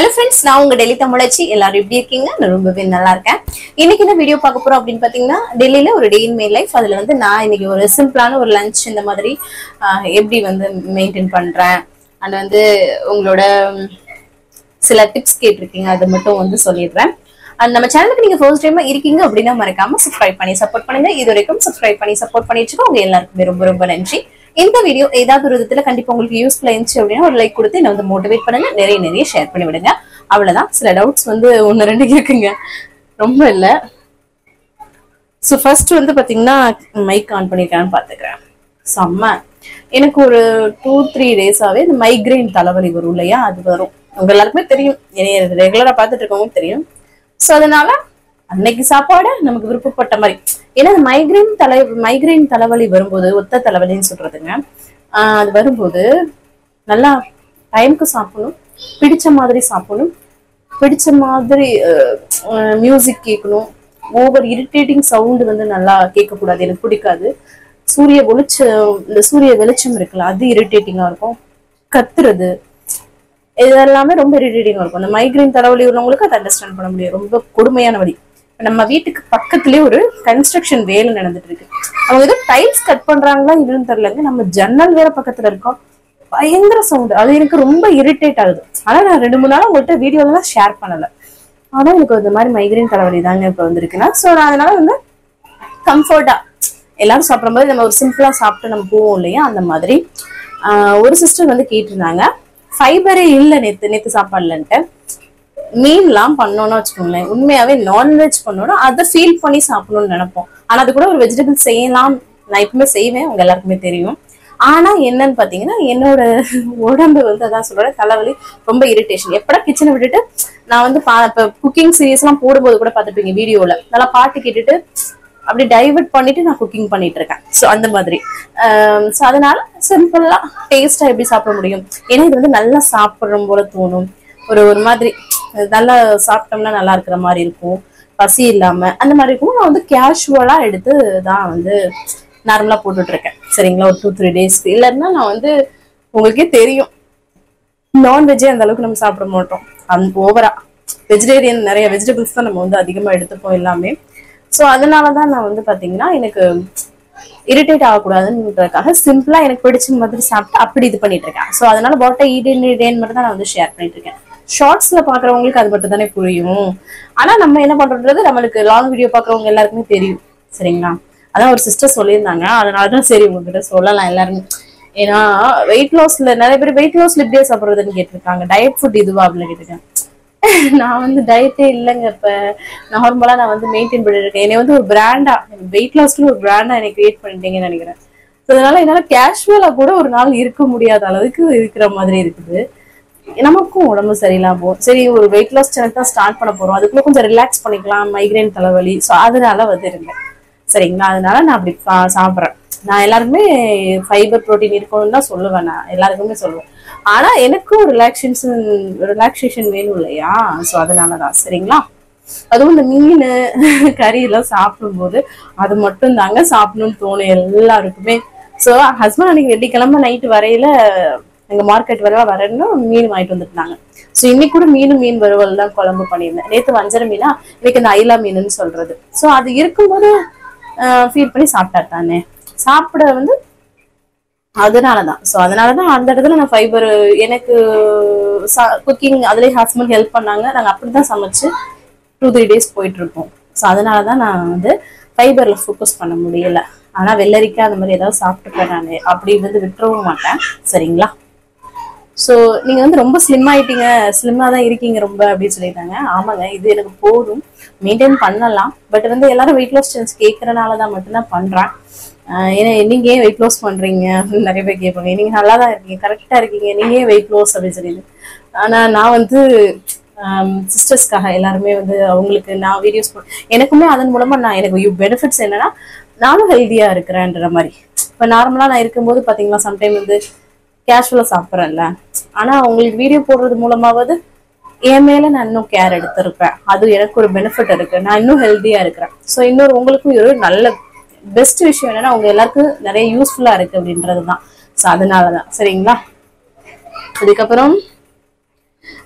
Hello friends, நான் உங்க டெல்லி தமிழச்சி எல்லாரும் எப்படி இருக்கீங்க? நான் ரொம்பவே நல்லா இருக்கேன். இன்னைக்கு என்ன வீடியோ பார்க்க போறோம் அப்படின்னு பாத்தீங்கன்னா, டெல்லியில ஒரு டே இன் மை லைஃப். அதுல வந்து நான் இன்னைக்கு ஒரு சிம்பிளான ஒரு லஞ்ச் இந்த மாதிரி எப்படி வந்து மெயின்டைன் பண்றேன் அண்ட் வந்து உங்களோட சில டிப்ஸ் கேட்டிருக்கீங்க, அதை மட்டும் வந்து சொல்லிடுறேன். அண்ட் நம்ம சேனலுக்கு நீங்க ஃபர்ஸ்ட் டைமா இருக்கீங்க அப்படின்னா மறக்காம சப்ஸ்கிரைப் பண்ணி சப்போர்ட் பண்ணுங்க. இது வரைக்கும் சப்ஸ்கிரைப் பண்ணி சப்போர்ட் பண்ணிட்டு உங்க எல்லாருக்குமே ரொம்ப ரொம்ப நன்றி. இந்த வீடியோ ஏதாவது ஒரு விதத்துல கண்டிப்பா உங்களுக்கு யூஸ்ஃபுல்லா இருந்துச்சு அப்படின்னா ஒரு லைக் கொடுத்து என்ன வந்து மோட்டிவேட் பண்ணுங்க, நிறைய ஷேர் பண்ணி விடுங்க. அவ்வளவுதான். சில டவுட்ஸ் வந்து 1-2 இருக்குங்க, ரொம்ப இல்ல. ஸோ ஃபர்ஸ்ட் வந்து பாத்தீங்கன்னா மைக் ஆன் பண்ணிருக்கான்னு பாத்துக்கிறேன். செம்ம எனக்கு ஒரு 2-3 டேஸாவே இந்த மைக்ரைன் தலைவலி வரும் இல்லையா, அது வரும். உங்க எல்லாருக்குமே தெரியும், ரெகுலரா பார்த்துட்டு இருக்கவங்க தெரியும். ஸோ அதனால அன்னைக்கு சாப்பாடு நமக்கு விருப்பப்பட்ட மாதிரி. ஏன்னா மைக்ரைன் தலைவலி வரும்போது, ஒத்த தலைவலின்னு சொல்றதுங்க, அது வரும்போது நல்லா டைமுக்கு சாப்பிடணும், பிடிச்ச மாதிரி சாப்பிடணும், பிடிச்ச மாதிரி மியூசிக் கேட்கணும். ஓவர் இரிட்டேட்டிங் சவுண்டு வந்து நல்லா கேட்கக்கூடாது, எனக்கு பிடிக்காது. இந்த சூரிய வெளிச்சம் இருக்குல்ல, அது இரிட்டேட்டிங்கா இருக்கும். கத்துறது இதெல்லாமே ரொம்ப இரிட்டேட்டிங்கா இருக்கும். அந்த மைக்ரைன் தலைவலி உள்ளவங்களுக்கு அதை அண்டர்ஸ்டாண்ட் பண்ண முடியும். ரொம்ப கொடுமையான வலி. நம்ம வீட்டுக்கு பக்கத்துலயே ஒரு கன்ஸ்ட்ரக்ஷன் வேலை நடந்துட்டு இருக்கு. அவங்க ஏதோ டைல்ஸ் கட் பண்றாங்களா இல்லைன்னு தெரியலங்க, நம்ம ஜன்னல் வேற பக்கத்துல இருக்கோம். பயங்கர சவுண்ட், அது எனக்கு ரொம்ப இரிட்டேட் ஆகுது. ஆனா நான் 2-3 நாள் உங்கள்கிட்ட வீடியோலாம் ஷேர் பண்ணல. ஆனா எனக்கு இந்த மாதிரி மைக்ரைன் தலைவலி தாங்க இப்ப வந்திருக்குன்னா, ஸோ நான் அதனால வந்து கம்ஃபர்ட்டா எல்லாரும் சாப்பிடும்போது நம்ம ஒரு சிம்பிளா சாப்பிட்டு நம்ம போவோம் இல்லையா, அந்த மாதிரி. ஒரு சிஸ்டர் வந்து கேட்டிருந்தாங்க, ஃபைபரே இல்லை நேத்து சாப்பாடுலன்ட்டு. மீன்லாம் பண்ணோம்னு வச்சுக்கோங்களேன், உண்மையாவே நான்வெஜ் பண்ணோம்னா அதை ஃபீல் பண்ணி சாப்பிடணும்னு நினைப்போம். ஆனா அது கூட ஒரு வெஜிடபிள் செய்யலாம், நான் எப்பவுமே செய்வேன், உங்க எல்லாருக்குமே தெரியும். ஆனா என்னன்னு பாத்தீங்கன்னா, என்னோட உடம்பு வந்து அதான் சொல்றேன், தலைவலி, ரொம்ப இரிட்டேஷன். எப்படா கிச்சனை விட்டுட்டு நான் வந்து இப்ப குக்கிங் சீரீஸ் எல்லாம் போடும்போது கூட பாத்துப்பீங்க வீடியோல, நல்லா பாட்டு கேட்டுட்டு அப்படி டைவர்ட் பண்ணிட்டு நான் குக்கிங் பண்ணிட்டு இருக்கேன். ஸோ அந்த மாதிரி. ஸோ அதனால சிம்பிளா டேஸ்டா எப்படி சாப்பிட முடியும், ஏன்னா இது வந்து நல்லா சாப்பிடுற போல தோணும். ஒரு மாதிரி நல்லா சாப்பிட்டோம்னா நல்லா இருக்கிற மாதிரி இருக்கும், பசி இல்லாம அந்த மாதிரி இருக்கும். நான் வந்து கேஷுவலா எடுத்து தான் வந்து நார்மலா போட்டுட்டு இருக்கேன், சரிங்களா. ஒரு 2-3 டேஸ் இல்லைன்னா நான் வந்து உங்களுக்கே தெரியும், நான்வெஜ்ஜே அந்த அளவுக்கு நம்ம சாப்பிட மாட்டோம். ஓவரா வெஜிடேரியன் நிறைய வெஜிடபிள்ஸ் தான் நம்ம வந்து அதிகமா எடுத்துப்போம் எல்லாமே. ஸோ அதனாலதான் நான் வந்து பாத்தீங்கன்னா எனக்கு இரிட்டேட் ஆகக்கூடாதுன்றதுக்காக சிம்பிளா எனக்கு பிடிச்ச மாதிரி சாப்பிட்டு அப்படி இது பண்ணிட்டு இருக்கேன். ஸோ அதனால வாட் ஈடேன் மட்டும் தான் நான் வந்து ஷேர் பண்ணிட்டு இருக்கேன். ஷார்ட்ஸ்ல பாக்குறவங்களுக்கு அது மட்டும் தானே புரியும். ஆனா நம்ம என்ன பண்றது, நம்மளுக்கு லாங் வீடியோ பாக்குறவங்க எல்லாருக்குமே தெரியும், சரிங்களா. அதான் ஒரு சிஸ்டர் சொல்லியிருந்தாங்க, அதனாலதான் சரி உங்ககிட்ட சொல்லலாம் எல்லாருமே. ஏன்னா வெயிட் லாஸ்ல நிறைய பேர் வெயிட் லாஸ்ல இப்படியே சாப்பிடுறதுன்னு கேட்டிருக்காங்க. டயட் ஃபுட் இதுவா அப்படின்னு கேட்டிருக்கேன். நான் வந்து டயட்டே இல்லைங்க, இப்ப நார்மலா நான் வந்து மெயின்டைன் பண்ணிட்டு இருக்கேன். என்னை வந்து ஒரு பிராண்டா, வெயிட் லாஸ்க்கு ஒரு பிராண்டா என்னை கிரியேட் பண்ணிட்டீங்கன்னு நினைக்கிறேன். அதனால என்னால கேஷுவலா கூட ஒரு நாள் இருக்க முடியாத அளவுக்கு இருக்கிற மாதிரி இருக்குது. நமக்கும் உடம்பு சரியில்லாம போகும். சரி, ஒரு வெயிட் லாஸ் சேனல் தான் ஸ்டார்ட் பண்ண போறோம், அதுக்குள்ள கொஞ்சம் ரிலாக்ஸ் பண்ணிக்கலாம், மைக்ரைன் தலைவலி, ஸோ அதனால வந்து இருங்க, சரிங்களா. அதனால நான் அப்படி சாப்பிட்றேன். நான் எல்லாருக்குமே ஃபைபர் ப்ரோட்டீன் இருக்கணும்னு தான் சொல்லுவேன், நான் எல்லாருக்குமே சொல்லுவேன். ஆனா எனக்கும் ரிலாக்ஸேஷன் வேணும் இல்லையா, ஸோ அதனாலதான், சரிங்களா. அதுவும் இந்த மீன் கறி எல்லாம் சாப்பிடும்போது அது மட்டும் தாங்க சாப்பிடணும்னு தோணும் எல்லாருக்குமே. ஸோ ஹஸ்பண்ட் அன்னைக்கு வெள்ளிக்கிழமை நைட்டு வரையில எங்க மார்க்கெட் வரேன்னு மீன் வாங்கிட்டு வந்துட்டாங்க. ஸோ இன்னைக்கு கூட மீன் வறுவல் தான் குழம்பு பண்ணியிருந்தேன். நேற்று வஞ்சர மீனா, இன்னைக்கு இந்த ஐலா மீனுன்னு சொல்றது. ஸோ அது இருக்கும்போது ஃபீல் பண்ணி சாப்பிட்டா தானே, சாப்பிட வந்து அதனாலதான். ஸோ அதனாலதான் அந்த இடத்துல நான் ஃபைபர், எனக்கு குக்கிங் அதுலேயே ஹஸ்பண்ட் ஹெல்ப் பண்ணாங்க, நாங்கள் அப்படிதான் சமைச்சு 2-3 டேஸ் போயிட்டு இருக்கோம். ஸோ அதனாலதான் நான் வந்து ஃபைபர்ல ஃபோக்கஸ் பண்ண முடியல. ஆனா வெள்ளரிக்காய் அந்த மாதிரி ஏதாவது சாப்பிட்டுப்பேன் நான், அப்படி வந்து விட்டுறவும் மாட்டேன், சரிங்களா. ஸோ நீங்க வந்து ரொம்ப ஸ்லிம் ஆயிட்டீங்க, ஸ்லிம்மா தான் இருக்கீங்க ரொம்ப அப்படின்னு சொல்லிட்டாங்க. ஆமாங்க, இது எனக்கு போதும், மெயின்டைன் பண்ணலாம். பட் வந்து எல்லாரும் வெயிட் லாஸ் சேலஞ்ச் கேட்கறனாலதான் மட்டும்தான் பண்றேன். ஏன்னா நீங்க ஏன் வெயிட் லாஸ் பண்றீங்க அப்படின்னு நிறைய பேர் கேட்பாங்க. நீங்க நல்லா தான் இருக்கீங்க, கரெக்டா இருக்கீங்க, நீங்க ஏன் வெயிட் லாஸ் அப்படின்னு சொல்லிட்டு. ஆனா நான் வந்து சிஸ்டர்ஸ்க்காக எல்லாருமே வந்து அவங்களுக்கு நான் வீடியோஸ் எனக்குமே அதன் மூலமா எனக்கு பெனிஃபிட்ஸ் என்னன்னா, நானும் ஹெல்தியா இருக்கிறேன்ற மாதிரி. இப்ப நார்மலா நான் இருக்கும்போது பாத்தீங்களா, சம்டைம் வந்து கேஷுவலா சாப்பிட்றேன்ல, ஆனா உங்களுக்கு வீடியோ போடுறது மூலமாவது என் மேல நான் இன்னும் கேர் எடுத்திருப்பேன். அது எனக்கு ஒரு பெனிஃபிட் இருக்கு, நான் இன்னும் ஹெல்தியா இருக்கிறேன். ஸோ இன்னொரு உங்களுக்கும் ஒரு நல்ல பெஸ்ட் விஷயம் என்னன்னா, உங்க எல்லாருக்கும் நிறைய யூஸ்ஃபுல்லா இருக்கு அப்படின்றதுதான். ஸோ அதனாலதான், சரிங்களா. அதுக்கப்புறம்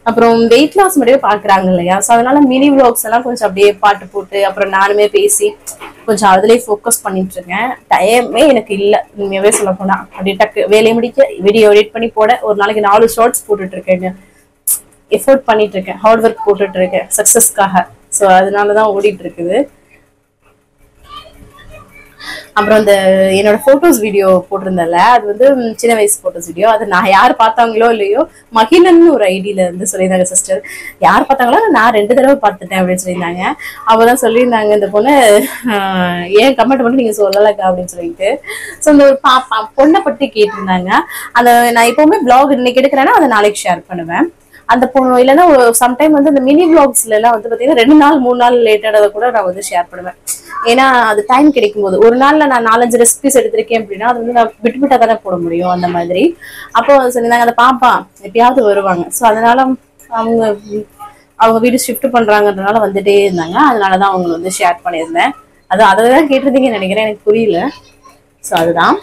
அப்புறம் வெயிட் லாஸ் மட்டுமே பாக்குறாங்க இல்லையா, ஸோ அதனால மினி விளாக்ஸ் எல்லாம் கொஞ்சம் அப்படியே பாட்டு போட்டு அப்புறம் நானுமே பேசி கொஞ்சம் அதுலயே ஃபோக்கஸ் பண்ணிட்டு இருக்கேன். டைமே எனக்கு இல்லை உண்மையாவே சொல்ல போனா. அப்படி டக்கு வேலையை முடிக்க வீடியோ எடிட் பண்ணி போட ஒரு நாளைக்கு 4 ஷார்ட்ஸ் போட்டுட்டு இருக்கேங்க. எஃபோர்ட் பண்ணிட்டு இருக்கேன், ஹார்ட் ஒர்க் போட்டுட்டு இருக்கேன் சக்சஸ்க்காக. ஸோ அதனாலதான் ஓடிட்டு இருக்குது. அப்புறம் அந்த என்னோட போட்டோஸ் வீடியோ போட்டிருந்தேன்ல, அது வந்து சின்ன வயசு போட்டோஸ் வீடியோ. அது நான் யார் பார்த்தாங்களோ இல்லையோ மகிழன் ஒரு ஐடியில இருந்து சொல்லியிருந்தாங்க சிஸ்டர். யார் பார்த்தாங்களோ நான் 2 தடவை பார்த்துட்டேன் அப்படின்னு சொல்லியிருந்தாங்க. அப்பதான் சொல்லியிருந்தாங்க இந்த பொண்ணு ஏன் கமெண்ட் மட்டும் நீங்க சொல்லலக்கா அப்படின்னு சொல்லிட்டு. ஸோ அந்த ஒரு பொண்ணை பற்றி கேட்டிருந்தாங்க. அந்த நான் எப்பவுமே பிளாக் இன்னைக்கு எடுக்கிறேன்னா அதை நாளைக்கு ஷேர் பண்ணுவேன். அந்த பொண்ணு இல்லைன்னா சம்டைம் வந்து இந்த மினி பிளாக்ஸ்ல எல்லாம் வந்து பாத்தீங்கன்னா 2 நாள் 3 நாள் லேட்டடாக கூட நான் வந்து ஷேர் பண்ணுவேன். ஏன்னா அது டைம் கிடைக்கும் போது ஒரு நாள்ல நான் 4-5 ரெசிபிஸ் எடுத்திருக்கேன் அப்படின்னா அது வந்து நான் விட்டு விட்டா தானே போட முடியும் அந்த மாதிரி. அப்போ சொல்லியிருந்தாங்க அந்த பாப்பா எப்பயாவது வருவாங்க. ஸோ அதனால அவங்க வீடு ஷிஃப்ட் பண்றாங்கன்றதுனால வந்துட்டே இருந்தாங்க. அதனாலதான் அவங்க வந்து ஷேர் பண்ணியிருந்தேன். அதான் கேட்டிருந்தீங்கன்னு நினைக்கிறேன், எனக்கு புரியல. ஸோ அதுதான்.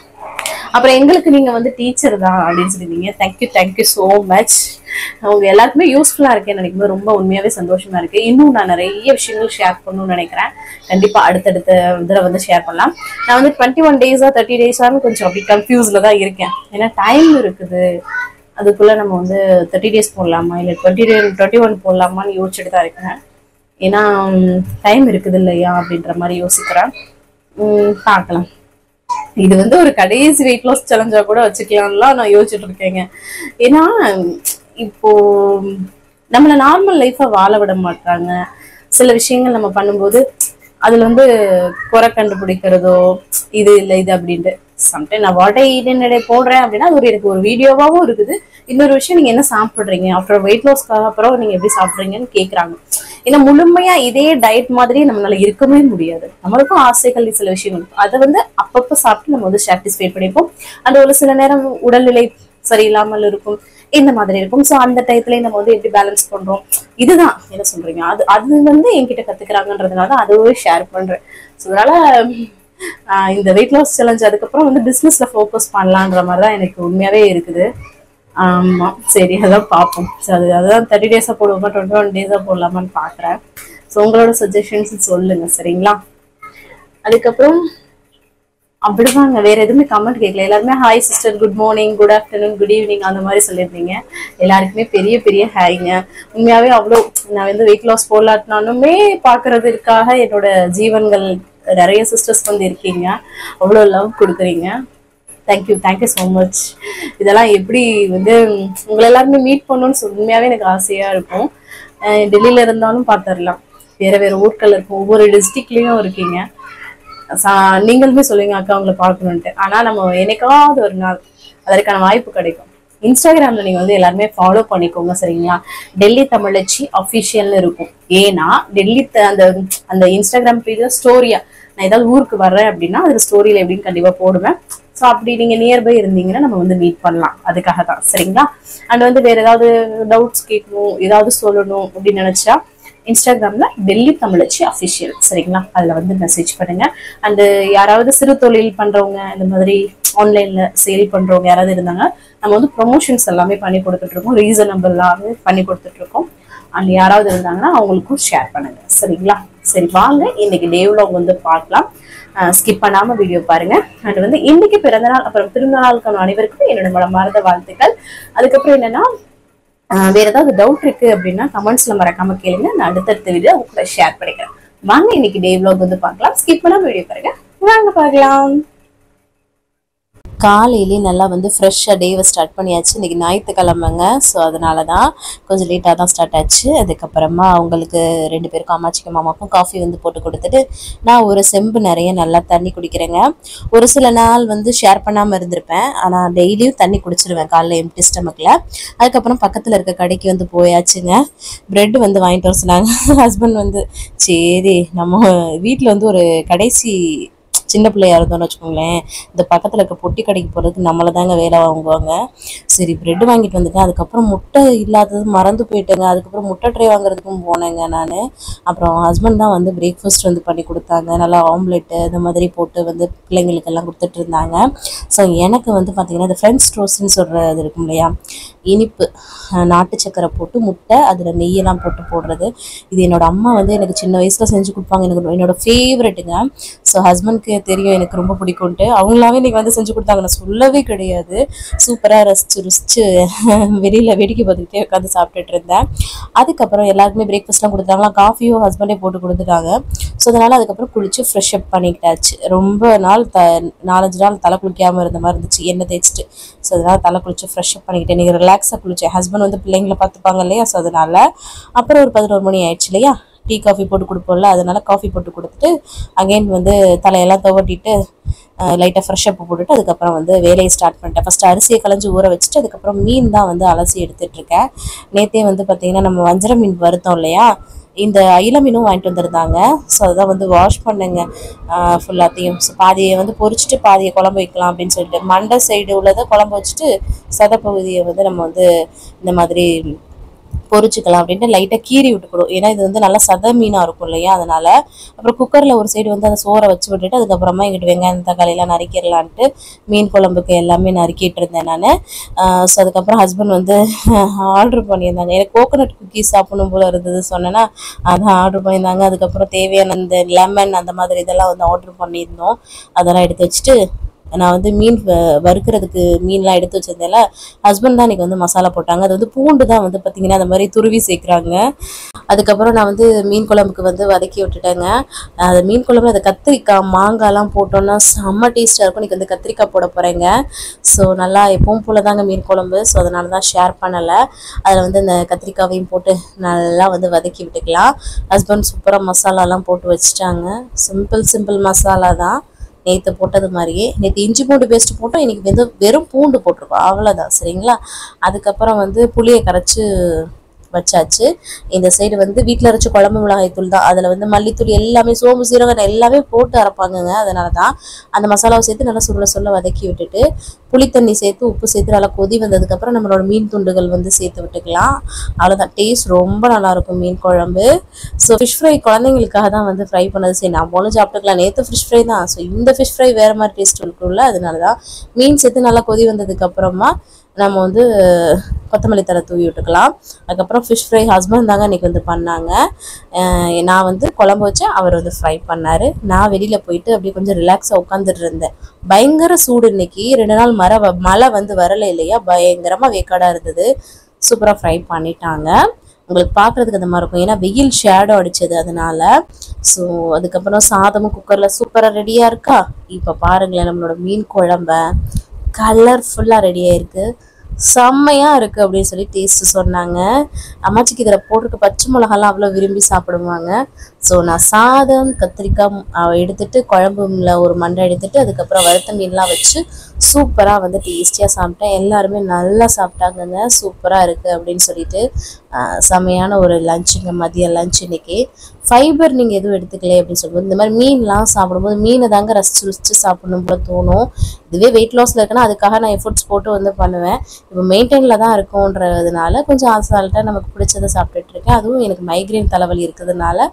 அப்புறம் எங்களுக்கு நீங்க வந்து டீச்சர் தான் அப்படின்னு சொல்லியிருந்தீங்க. Thank you so much. அவங்க எல்லாருக்குமே யூஸ்ஃபுல்லா இருக்கேன்னு நினைக்கும்போது ரொம்ப உண்மையாவே சந்தோஷமா இருக்கு. இன்னும் நான் நிறைய விஷயங்கள் ஷேர் பண்ணணும்னு நினைக்கிறேன். கண்டிப்பா அடுத்தடுத்த இதில் வந்து ஷேர் பண்ணலாம். நான் வந்து 21 டேஸா 30 டேஸான்னு கொஞ்சம் அப்படி கன்ஃபியூஸ்ல தான் இருக்கேன். ஏன்னா டைம் இருக்குது, அதுக்குள்ள நம்ம வந்து 30 டேஸ் போடலாமா இல்லை 21 போடலாமான்னு யோசிச்சுட்டு தான் இருக்கேன். ஏன்னா டைம் இருக்குது இல்லையா அப்படின்ற மாதிரி யோசிக்கிறேன். பார்க்கலாம். இது வந்து ஒரு கடைசி வெயிட் லாஸ் சேலஞ்சா கூட வச்சுக்கலாம்லாம் நான் யோசிச்சுட்டு இருக்கேங்க. ஏன்னா இப்போ நம்மள நார்மல் லைஃபா வாழ விட மாட்டாங்க. சில விஷயங்கள் நம்ம பண்ணும்போது அதுல வந்து குறை கண்டுபிடிக்கிறதோ இது இல்லை இது அப்படின்ட்டு. சம்டைம் நான் வாட்டை ஈடுநடை போடுறேன் அப்படின்னா அது எனக்கு ஒரு வீடியோவாவும் இருக்குது. இன்னொரு விஷயம், நீங்க என்ன சாப்பிடுறீங்க ஆஃப்டர் வெயிட் லாஸ்க்காக அப்புறம் நீங்க எப்படி சாப்பிடுறீங்கன்னு கேட்கறாங்க. ஏன்னா முழுமையா இதே டயட் மாதிரி நம்மளால இருக்கவே முடியாது. நம்மளுக்கும் ஆசைகள் சில விஷயங்கள் அதை வந்து அப்பப்போ சாப்பிட்டு நம்ம வந்து சாட்டிஸ்ஃபை பண்ணிப்போம். அந்த ஒரு சில நேரம் உடல்நிலை சரியில்லாமல் இருக்கும், இந்த மாதிரி இருக்கும். ஸோ அந்த டயத்துலயே நம்ம வந்து எப்படி பேலன்ஸ் பண்றோம், இதுதான் என்ன சொல்றீங்க. அது வந்து என்கிட்ட கத்துக்கிறாங்கன்றதுனால அதுவே ஷேர் பண்றேன். ஸோ அதனால இந்த வெயிட் லாஸ் சேலஞ்ச் அதுக்கப்புறம் வந்து பிசினஸ்ல ஃபோக்கஸ் பண்ணலான்ற மாதிரிதான் எனக்கு உண்மையாவே இருக்குது. ஆமா சரி, அதான் பார்ப்போம். அதான் 30 டேஸா போடுவோமா 21 டேஸா போடலாமான்னு பாக்குறேன். ஸோ உங்களோட சஜஷன்ஸ் சொல்லுங்க சரிங்களா. அதுக்கப்புறம் அப்படிதாங்க, வேற எதுவுமே கமெண்ட் கேட்கல. எல்லாருமே hi sister, good morning, good afternoon, good evening அந்த மாதிரி சொல்லியிருந்தீங்க. எல்லாருக்குமே பெரிய பெரிய ஹாய்ங்க. உண்மையாவே அவ்வளோ நான் வந்து வெயிட் லாஸ் போடலாட்டினாலுமே பாக்குறதுக்காக என்னோட ஜீவன்கள் நிறைய சிஸ்டர்ஸ் வந்து இருக்கீங்க. அவ்வளோ லவ் கொடுக்குறீங்க. Thank you so much. இதெல்லாம் எப்படி வந்து உங்களை எல்லாருமே மீட் பண்ணணும்னு உண்மையாவே எனக்கு ஆசையா இருக்கும். டெல்லியில இருந்தாலும் பார்த்துடலாம், வேற ஊர்கள் இருக்கும், ஒவ்வொரு டிஸ்ட்ரிக்ட்லயும் இருக்கீங்க. நீங்களுமே சொல்லுவீங்க அக்கா உங்களை பார்க்கணுன்ட்டு. ஆனா நம்ம என்னைக்காவது ஒரு நாள் அதற்கான வாய்ப்பு கிடைக்கும். இன்ஸ்டாகிராம்ல நீங்க வந்து எல்லாருமே ஃபாலோ பண்ணிக்கோங்க சரிங்களா. டெல்லி தமிழச்சி அஃபிஷியல்னு இருக்கும். ஏன்னா டெல்லி அந்த இன்ஸ்டாகிராம் பேஜ் ஸ்டோரியா நான் ஏதாவது ஊருக்கு வர்றேன் அப்படின்னா அதுல ஸ்டோரியில எப்படின்னு கண்டிப்பா போடுவேன். ஸோ அப்படி நீங்க நியர்பை இருந்தீங்கன்னா நம்ம வந்து மீட் பண்ணலாம், அதுக்காக தான் சரிங்களா. அண்ட் வந்து வேற ஏதாவது டவுட்ஸ் கேட்கணும், ஏதாவது சொல்லணும் அப்படின்னு நினைச்சா இன்ஸ்டாகிராம்ல டெல்லி தமிழச்சி அஃபிஷியல் சரிங்களா, அதுல வந்து மெசேஜ் பண்ணுங்க. அண்ட் யாராவது சிறு தொழில் பண்றவங்க, இந்த மாதிரி ஆன்லைன்ல சேல் பண்றவங்க யாராவது இருந்தாங்க, நம்ம வந்து ப்ரொமோஷன்ஸ் எல்லாமே பண்ணி கொடுத்துட்டு இருக்கோம், ரீசனபிளாகவே பண்ணி கொடுத்துட்டு இருக்கோம். அண்ட் யாராவது இருந்தாங்கன்னா அவங்களுக்கும் ஷேர் பண்ணுங்க சரிங்களா. சரி வாங்க இன்னைக்கு டே vlog வந்து பார்க்கலாம். ஸ்கிப் பண்ணாம வீடியோ பாருங்க. அண்ட் வந்து இன்னைக்கு பிறந்தநாள் அப்புறம் திருநாளுக்கான அனைவருக்கும் என்னோட மனமார்ந்த வாழ்த்துக்கள். அதுக்கப்புறம் என்னன்னா வேற ஏதாவது டவுட் இருக்கு அப்படின்னா கமெண்ட்ஸ்ல மறக்காம கேளுங்க, நான் அடுத்தடுத்த வீடியோ உங்களை ஷேர் பண்ணிக்கிறேன். வாங்க இன்னைக்கு டே vlog வந்து பார்க்கலாம். ஸ்கிப் பண்ணாம வீடியோ பாருங்க, வாங்க பார்க்கலாம். காலையிலே நல்லா வந்து ஃப்ரெஷ்ஷாக டேவை ஸ்டார்ட் பண்ணியாச்சு. இன்றைக்கி ஞாயிற்றுக்கிழமைங்க, ஸோ அதனால தான் கொஞ்சம் லேட்டாக தான் ஸ்டார்ட் ஆச்சு. அதுக்கப்புறமா அவங்களுக்கு 2 பேருக்கும் அம்மாச்சிக்கும் மாமாக்கும் காஃபி வந்து போட்டு கொடுத்துட்டு நான் ஒரு செம்பு நிறைய நல்லா தண்ணி குடிக்கிறேங்க. ஒரு சில நாள் வந்து ஷேர் பண்ணாமல் இருந்திருப்பேன், ஆனால் டெய்லியும் தண்ணி குடிச்சிருவேன் காலைல எம்டி ஸ்டமக்கில். அதுக்கப்புறம் பக்கத்தில் இருக்க கடைக்கு வந்து போயாச்சுங்க. ப்ரெட் வந்து வாங்கிட்டு வர சொன்னாங்க. ஹஸ்பண்ட் வந்து சரி நம்ம வீட்டில் வந்து ஒரு கடைசி சின்ன பிள்ளையா இருந்தோம்னு வச்சுக்கோங்களேன், இந்த பக்கத்தில் இருக்க பொட்டி கடைக்கு போகிறதுக்கு நம்மளை தாங்க வேலை வாங்குவாங்க. சரி ப்ரெட் வாங்கிட்டு வந்துட்டேன். அதுக்கப்புறம் முட்டை இல்லாதது மறந்து போயிட்டேங்க. அதுக்கப்புறம் முட்டை ட்ரை வாங்குறதுக்கும் போனேங்க நான். அப்புறம் ஹஸ்பண்ட் தான் வந்து பிரேக்ஃபாஸ்ட் வந்து பண்ணி கொடுத்தாங்க. நல்லா ஆம்லெட்டு இந்த மாதிரி போட்டு வந்து பிள்ளைங்களுக்கெல்லாம் கொடுத்துட்டு இருந்தாங்க. ஸோ எனக்கு வந்து பார்த்திங்கன்னா இந்த ஃப்ரெண்ட்ஸ் டோஸ்ட்னு சொல்கிறது இருக்கும் இல்லையா, இனிப்பு நாட்டு சக்கரை போட்டு முட்டை அதில் நெய்யெல்லாம் போட்டு போடுறது, இது என்னோடய அம்மா வந்து எனக்கு சின்ன வயசில் செஞ்சு கொடுப்பாங்க. எனக்கு என்னோடய ஃபேவரெட்டுங்க. ஸோ ஹஸ்பண்ட்க்கு தெரியும் எனக்கு ரொம்ப பிடிக்கும்ட்டு, அவங்களாவே இன்றைக்கி வந்து செஞ்சு கொடுத்தாங்க. நான் சொல்லவே கிடையாது. சூப்பராக ரசிச்சு வெளியில் வேடிக்கை பார்த்துக்கிட்டே உட்காந்து சாப்பிட்டுட்டு இருந்தேன். அதுக்கப்புறம் எல்லாருக்குமே பிரேக்ஃபாஸ்ட்லாம் கொடுத்தாங்களா, காஃபியும் ஹஸ்பண்டே போட்டு கொடுத்துட்டாங்க. ஸோ அதனால் அதுக்கப்புறம் குளித்து ஃப்ரெஷ் அப் பண்ணிக்கிட்டாச்சு. ரொம்ப நாள் 4-5 நாள் தலை குளிக்காமல் இருந்த மாதிரி இருந்துச்சு, எண்ணெய் தேய்ச்சிட்டு. ஸோ அதனால் தலை குளித்து ஃப்ரெஷ் அப் பண்ணிக்கிட்டேன். நீங்கள் ரிலாக்ஸாக குளித்தேன். ஹஸ்பண்ட் வந்து பிள்ளைங்களை பார்த்துப்பாங்க இல்லையா, ஸோ அதனால். அப்புறம் ஒரு 11 மணி ஆயிடுச்சு இல்லையா, டீ காஃபி போட்டு கொடுப்போம்ல, அதனால் காஃபி போட்டு கொடுத்துட்டு அகைன் வந்து தலையெல்லாம் துவட்டிட்டு லைட்டாக ஃப்ரெஷ் அப் போட்டுட்டு அதுக்கப்புறம் வந்து வேலையை ஸ்டார்ட் பண்ணிட்டேன். ஃபஸ்ட்டு அரிசியை களைஞ்சி ஊற வச்சுட்டு அதுக்கப்புறம் மீன் தான் வந்து அலசி எடுத்துகிட்ருக்கேன். நேற்றே வந்து பார்த்திங்கன்னா நம்ம வஞ்சர மீன் வருத்தோம் இல்லையா, இந்த அயில மீனும் வாங்கிட்டு வந்திருந்தாங்க. ஸோ அதான் வந்து வாஷ் பண்ணுங்க ஃபுல்லாத்தையும். ஸோ பாதியை வந்து பொரிச்சிட்டு பாதியை குழம்பு வைக்கலாம் அப்படின்னு சொல்லிட்டு, மண்டை சைடு உள்ளதை குழம்பு வச்சுட்டு சதை பகுதியை வந்து நம்ம வந்து இந்த மாதிரி பொரிச்சுக்கலாம் அப்படின்ட்டு லைட்டாக கீறி விட்டுக்கணும். ஏன்னா இது வந்து நல்லா சதை மீனாக இருக்கும் இல்லையா, அதனால். அப்புறம் குக்கரில் ஒரு சைடு வந்து அந்த சோறை வச்சு விட்டுட்டு அதுக்கப்புறமா எங்கிட்ட வெங்காயம் தக்காளியெல்லாம் நறுக்கிடலான்ட்டு மீன் குழம்புக்கு எல்லாமே நறுக்கிட்டு இருந்தேன் நான். ஸோ அதுக்கப்புறம் ஹஸ்பண்ட் வந்து ஆர்டர் பண்ணியிருந்தாங்க. எனக்கு கோகோனட் குக்கீஸ் சாப்பிடணும் போல் இருந்தது சொன்னேன்னா, அதான் ஆர்டர் பண்ணியிருந்தாங்க. அதுக்கப்புறம் தேவையான இந்த லெமன் அந்த மாதிரி இதெல்லாம் வந்து ஆர்டர் பண்ணியிருந்தோம். அதெல்லாம் எடுத்து வச்சுட்டு நான் வந்து மீன் வறுக்கிறதுக்கு மீன்லாம் எடுத்து வச்சிருந்தேன்ல, ஹஸ்பண்ட் தான் இன்றைக்கி வந்து மசாலா போட்டாங்க. அது வந்து பூண்டு தான் வந்து பார்த்திங்கன்னா அந்த மாதிரி துருவி சேர்க்குறாங்க. அதுக்கப்புறம் நான் வந்து மீன் குழம்புக்கு வந்து வதக்கி விட்டுட்டேங்க. அது மீன் குழம்புல அந்த கத்திரிக்காய் மாங்காய்லாம் போட்டோன்னா செம்ம டேஸ்ட்டாக இருக்கும். இன்றைக்கி வந்து கத்திரிக்காய் போட போகிறேங்க. ஸோ நல்லா எப்பவும் போல் தாங்க மீன் குழம்பு. ஸோ அதனால தான் ஷேர் பண்ணலை. அதில் வந்து இந்த கத்திரிக்காவையும் போட்டு நல்லா வந்து வதக்கி விட்டுக்கலாம். ஹஸ்பண்ட் சூப்பராக மசாலாலாம் போட்டு வச்சுட்டாங்க. சிம்பிள் மசாலா தான், நேற்று போட்டது மாதிரியே. நேற்று இஞ்சி பூண்டு பேஸ்ட்டு போட்டோம், இன்றைக்கி வந்து வெறும் பூண்டு போட்டிருக்கோம், அவ்வளோதான். சரிங்களா. அதுக்கப்புறம் வந்து புளியை கரைச்சி வச்சாச்சு. இந்த சைடு வந்து வீட்டில் அரைச்சி குழம்பு மிளகாய் தூள் தான், அதில் வந்து மல்லித்தூள் எல்லாமே சோம்பு சீரகம் எல்லாமே போட்டு அரைப்பாங்கங்க. அதனால தான் அந்த மசாலாவை சேர்த்து நல்லா சொல்ல வதக்கி விட்டுட்டு புளித்தண்ணி சேர்த்து உப்பு சேர்த்து நல்லா கொதி வந்ததுக்கப்புறம் நம்மளோட மீன் துண்டுகள் வந்து சேர்த்து விட்டுக்கலாம். அவ்வளோதான். டேஸ்ட் ரொம்ப நல்லாயிருக்கும் மீன் குழம்பு. ஸோ ஃபிஷ் ஃப்ரை குழந்தைங்களுக்காக தான் வந்து ஃப்ரை பண்ணது. சரி நான் போல சாப்பிட்டுக்கலாம், நேற்று ஃபிஷ் ஃப்ரை தான். ஸோ இந்த ஃபிஷ் ஃப்ரை வேறு மாதிரி டேஸ்ட் இருக்கும்ல, அதனால தான் மீன் சேர்த்து நல்லா கொதி வந்ததுக்கப்புறமா நம்ம வந்து கொத்தமல்லி தழை தூவி விட்டுக்கலாம். அதுக்கப்புறம் ஃபிஷ் ஃப்ரை ஹஸ்பண்ட் தாங்க இன்றைக்கி வந்து பண்ணாங்க. நான் வந்து குழம்பு வச்சேன், அவர் வந்து ஃப்ரை பண்ணார். நான் வெளியில் போயிட்டு அப்படியே கொஞ்சம் ரிலாக்ஸாக உட்காந்துட்டு இருந்தேன். பயங்கர சூடு இன்றைக்கி. 2 நாள் மழை வந்து வரலை இல்லையா, பயங்கரமாக வேக்காடாக இருந்தது. சூப்பராக ஃப்ரை பண்ணிட்டாங்க. உங்களுக்கு பார்க்குறதுக்கு அந்த மாதிரி இருக்கும், ஏன்னா வெயில் ஷேடோ அடித்தது அதனால். ஸோ அதுக்கப்புறம் சாதமும் குக்கரில் சூப்பராக ரெடியாக இருக்கா. இப்போ பாருங்களேன், நம்மளோட மீன் குழம்ப கலர்ஃபுல்லாக ரெடியாக இருக்குது, செம்மையாக இருக்குது அப்படின்னு சொல்லி டேஸ்ட்டு சொன்னாங்க. அம்மாச்சிக்கு இதில் போட்டிருக்க பச்சை மிளகாலாம் அவ்வளோ விரும்பி சாப்பிடுவாங்க. ஸோ நான் சாதம் கத்திரிக்காய் எடுத்துகிட்டு குழம்புல ஒரு மண்டை எடுத்துகிட்டு அதுக்கப்புறம் வறுத்த மீன்லாம் வச்சு சூப்பராக வந்து டேஸ்டியாக சாப்பிட்டேன். எல்லாருமே நல்லா சாப்பிட்டாங்கங்க. சூப்பராக இருக்குது அப்படின்னு சொல்லிட்டு செம்மையான ஒரு லஞ்சுங்க, மதிய லஞ்ச் இன்றைக்கி. ஃபைபர் நீங்கள் எதுவும் எடுத்துக்கல அப்படின்னு சொல்லும்போது இந்த மாதிரி மீன்லாம் சாப்பிடும்போது மீனை தாங்க ரசித்து சாப்பிடணும் போல தோணும். இதுவே வெயிட் லாஸில் இருக்குன்னா அதுக்காக நான் எஃபர்ட்ஸ் போட்டு வந்து பண்ணுவேன். இப்போ மெயின்டைனில் தான் இருக்கும்ன்றதுனால கொஞ்சம் அசால்ட்டாக நமக்கு பிடிச்சதை சாப்பிட்டுட்ருக்கேன். அதுவும் எனக்கு மைக்ரேன் தலைவலி இருக்கிறதுனால.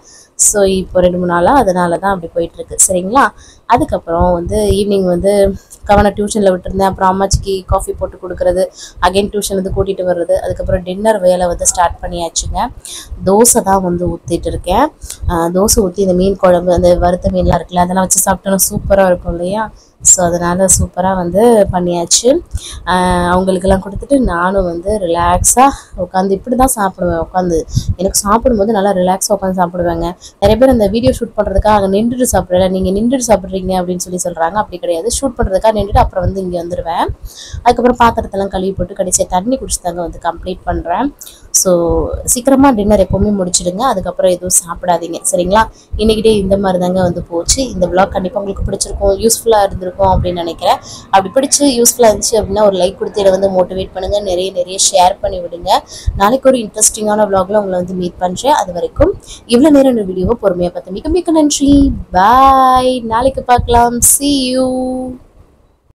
ஸோ இப்போ 2-3 நாளாக அதனால தான் அப்படி போயிட்டுருக்கு. சரிங்களா. அதுக்கப்புறம் வந்து ஈவினிங் வந்து கவனை டியூஷனில் விட்டுருந்தேன். அப்புறம் அம்மாச்சிக்கு காஃபி போட்டு கொடுக்குறது, அகைன் டியூஷன் வந்து கூட்டிகிட்டு வர்றது. அதுக்கப்புறம் டின்னர் வேலை வந்து ஸ்டார்ட் பண்ணியாச்சுங்க. தோசை தான் வந்து ஊற்றிட்டு இருக்கேன். தோசை ஊற்றி இந்த மீன் குழம்பு அந்த வறுத்த மீன்லாம் இருக்குல்ல, அதெல்லாம் வச்சு சாப்பிட்டோன்னா சூப்பராக இருக்கும் இல்லையா. ஸோ அதனால் சூப்பராக வந்து பண்ணியாச்சு. அவங்களுக்கெல்லாம் கொடுத்துட்டு நானும் வந்து ரிலாக்ஸாக உட்காந்து இப்படி தான் சாப்பிடுவேன். உட்காந்து எனக்கு சாப்பிடும்போது நல்லா ரிலாக்ஸாக உட்காந்து சாப்பிடுவேங்க. நிறைய பேர் அந்த வீடியோ ஷூட் பண்ணுறதுக்காக அங்கே நின்றுட்டு சாப்பிட்றேன், நீங்கள் நின்றுட்டு சாப்பிட்றீங்க அப்படின்னு சொல்கிறாங்க. அப்படி கிடையாது. ஷூட் பண்ணுறதுக்காக நின்றுட்டு அப்புறம் வந்து இங்கே வந்துடுவேன். அதுக்கப்புறம் பாத்திரத்தெல்லாம் கழுவி போட்டு கடைசியாக தண்ணி குடிச்சு தாங்க வந்து கம்ப்ளீட் பண்ணுறேன். ஸோ சீக்கிரமாக டின்னர் எப்போவுமே முடிச்சிடுங்க. அதுக்கப்புறம் எதுவும் சாப்பிடாதீங்க. சரிங்களா. இன்றைக்கிட்டே இந்த மாதிரி தாங்க வந்து போச்சு. இந்த விளாக் கண்டிப்பாக உங்களுக்கு பிடிச்சிருக்கும், யூஸ்ஃபுல்லாக இருந்திருக்கும் இருக்கும் அப்படின்னு நினைக்கிறேன். அப்படி பிடிச்சி யூஸ்ஃபுல்லாக இருந்துச்சு அப்படின்னா ஒரு லைக் கொடுத்து இதை வந்து மோட்டிவேட் பண்ணுங்கள், நிறைய ஷேர் பண்ணி விடுங்க. நாளைக்கு ஒரு இன்ட்ரெஸ்டிங்கான vlogல உங்களை வந்து மீட் பண்ணுறேன். அது வரைக்கும் இவ்வளோ நேரம் இந்த வீடியோவை பொறுமையாக பார்த்து மிக நன்றி. பாய். நாளைக்கு பார்க்கலாம். See you.